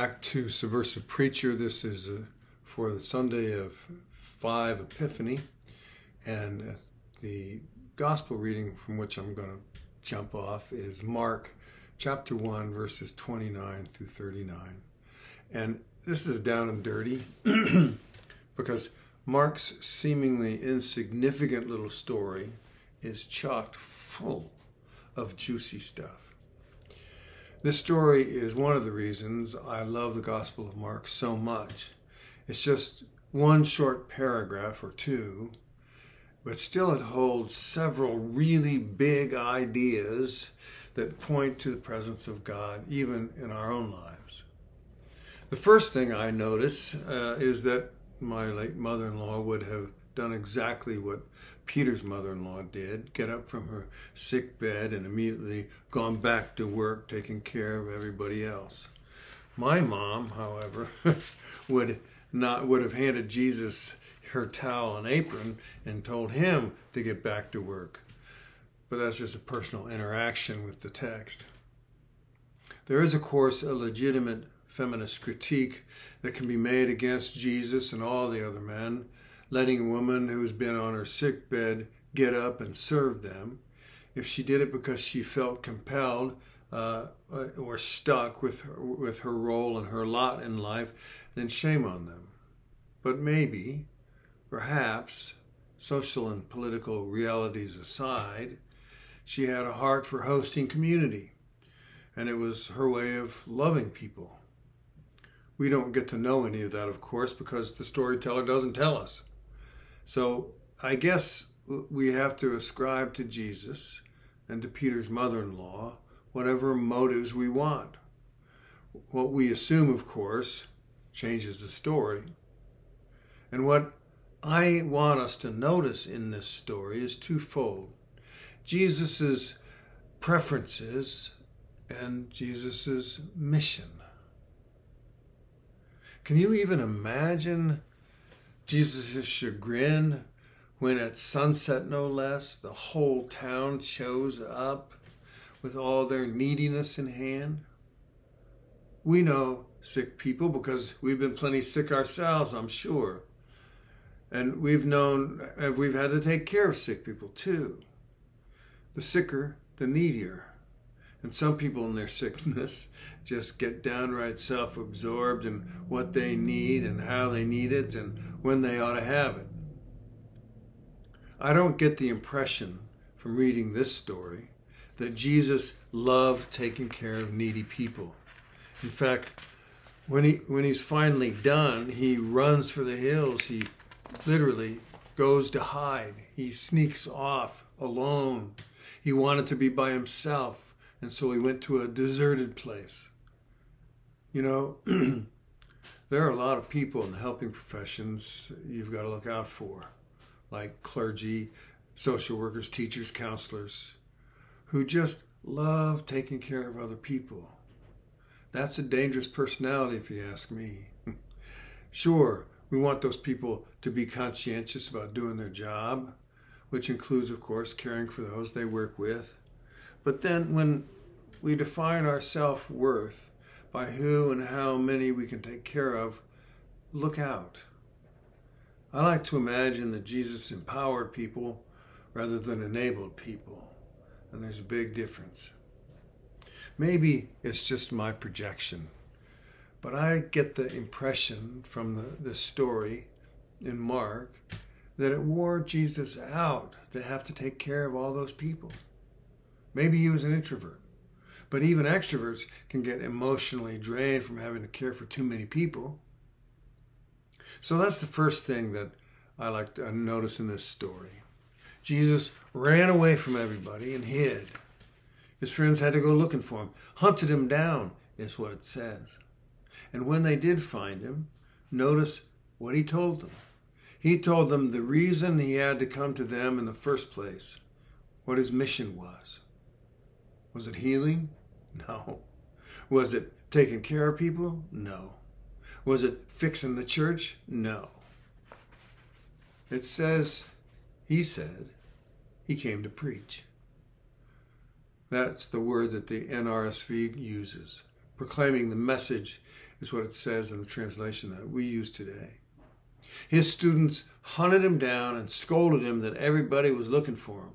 back to Subversive Preacher. This is for the Sunday of 5 Epiphany, and the gospel reading from which I'm going to jump off is Mark chapter 1, verses 29 through 39. And this is down and dirty because Mark's seemingly insignificant little story is chock full of juicy stuff. This story is one of the reasons I love the Gospel of Mark so much. It's just one short paragraph or two, but still it holds several really big ideas that point to the presence of God, even in our own lives. The first thing I notice is that my late mother-in-law would have done exactly what Peter's mother-in-law did, get up from her sick bed and immediately gone back to work taking care of everybody else. My mom, however, would have handed Jesus her towel and apron and told him to get back to work. But that's just a personal interaction with the text. There is, of course, a legitimate feminist critique that can be made against Jesus and all the other men, letting a woman who's been on her sick bed get up and serve them. If she did it because she felt compelled or stuck with her role and her lot in life, then shame on them. But maybe, perhaps, social and political realities aside, she had a heart for hosting community, and it was her way of loving people. We don't get to know any of that, of course, because the storyteller doesn't tell us. So I guess we have to ascribe to Jesus and to Peter's mother-in-law whatever motives we want. What we assume, of course, changes the story. And what I want us to notice in this story is twofold: Jesus's preferences and Jesus's mission. Can you even imagine Jesus' chagrin when at sunset, no less, the whole town shows up with all their neediness in hand? We know sick people because we've been plenty sick ourselves, I'm sure. And we've had to take care of sick people too. The sicker, the needier. And some people in their sickness just get downright self-absorbed in what they need and how they need it and when they ought to have it. I don't get the impression from reading this story that Jesus loved taking care of needy people. In fact, when he's finally done, he runs for the hills. He literally goes to hide. He sneaks off alone. He wanted to be by himself. And so he went to a deserted place. You know, there are a lot of people in the helping professions you've got to look out for, like clergy, social workers, teachers, counselors, who just love taking care of other people. That's a dangerous personality, if you ask me. Sure, we want those people to be conscientious about doing their job, which includes, of course, caring for those they work with. But then when we define our self-worth by who and how many we can take care of, look out. I like to imagine that Jesus empowered people rather than enabled people, and there's a big difference. Maybe it's just my projection, but I get the impression from this story in Mark that it wore Jesus out to have to take care of all those people. Maybe he was an introvert, but even extroverts can get emotionally drained from having to care for too many people. So that's the first thing that I like to notice in this story. Jesus ran away from everybody and hid. His friends had to go looking for him, hunted him down, is what it says. And when they did find him, notice what he told them. He told them the reason he had to come to them in the first place, what his mission was. Was it healing? No. Was it taking care of people? No. Was it fixing the church? No. It says, he said, he came to preach. That's the word that the NRSV uses, proclaiming the message is what it says in the translation that we use today. His students hunted him down and scolded him that everybody was looking for him.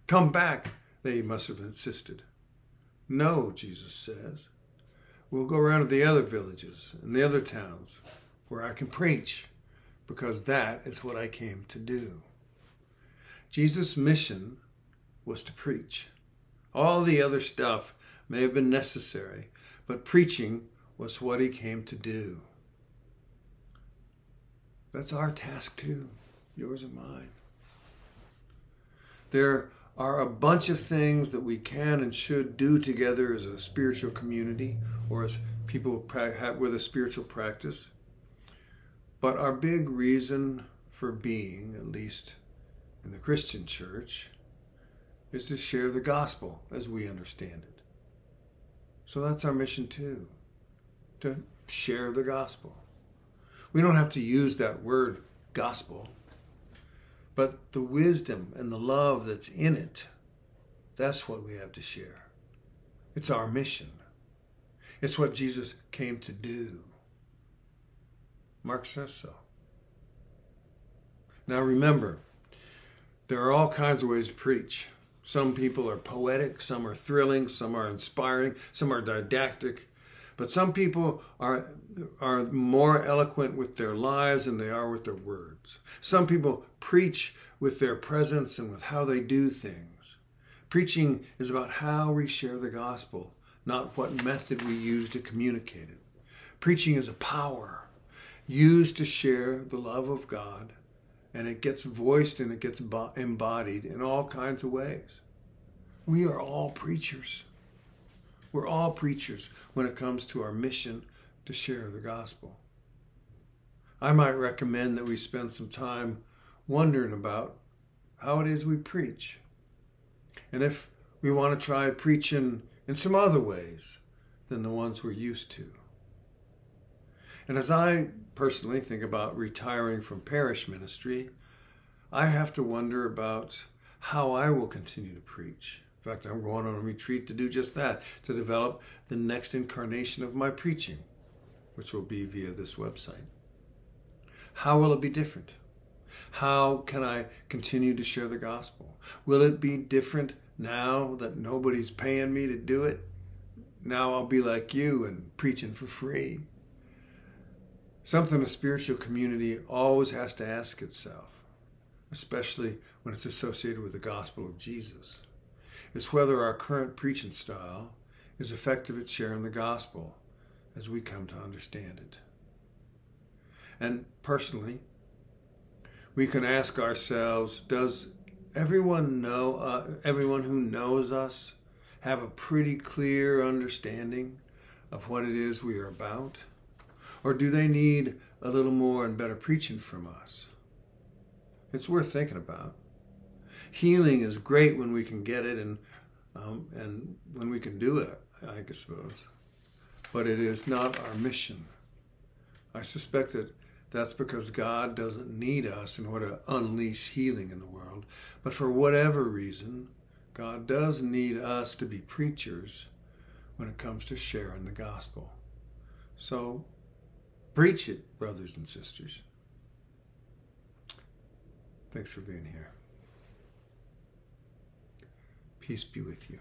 Come back, they must have insisted. No, Jesus says. We'll go around to the other villages and the other towns where I can preach, because that is what I came to do. Jesus' mission was to preach. All the other stuff may have been necessary, but preaching was what he came to do. That's our task too, yours and mine. There are a bunch of things that we can and should do together as a spiritual community or as people with a spiritual practice. But our big reason for being, at least in the Christian church, is to share the gospel as we understand it. So that's our mission too, to share the gospel. We don't have to use that word gospel, but the wisdom and the love that's in it, that's what we have to share. It's our mission. It's what Jesus came to do. Mark says so. Now remember, there are all kinds of ways to preach. Some people are poetic, some are thrilling, some are inspiring, some are didactic. But some people are more eloquent with their lives than they are with their words. Some people preach with their presence and with how they do things. Preaching is about how we share the gospel, not what method we use to communicate it. Preaching is a power used to share the love of God, and it gets voiced and it gets embodied in all kinds of ways. We are all preachers. We're all preachers when it comes to our mission to share the gospel. I might recommend that we spend some time wondering about how it is we preach. And if we want to try preaching in some other ways than the ones we're used to. And as I personally think about retiring from parish ministry, I have to wonder about how I will continue to preach. In fact, I'm going on a retreat to do just that, to develop the next incarnation of my preaching, which will be via this website. How will it be different? How can I continue to share the gospel? Will it be different now that nobody's paying me to do it? Now I'll be like you and preaching for free. Something a spiritual community always has to ask itself, especially when it's associated with the gospel of Jesus, is whether our current preaching style is effective at sharing the gospel as we come to understand it. And personally, we can ask ourselves, does everyone who knows us have a pretty clear understanding of what it is we are about? Or do they need a little more and better preaching from us? It's worth thinking about. Healing is great when we can get it and when we can do it, I suppose. But it is not our mission. I suspect that that's because God doesn't need us in order to unleash healing in the world. But for whatever reason, God does need us to be preachers when it comes to sharing the gospel. So, preach it, brothers and sisters. Thanks for being here. Peace be with you.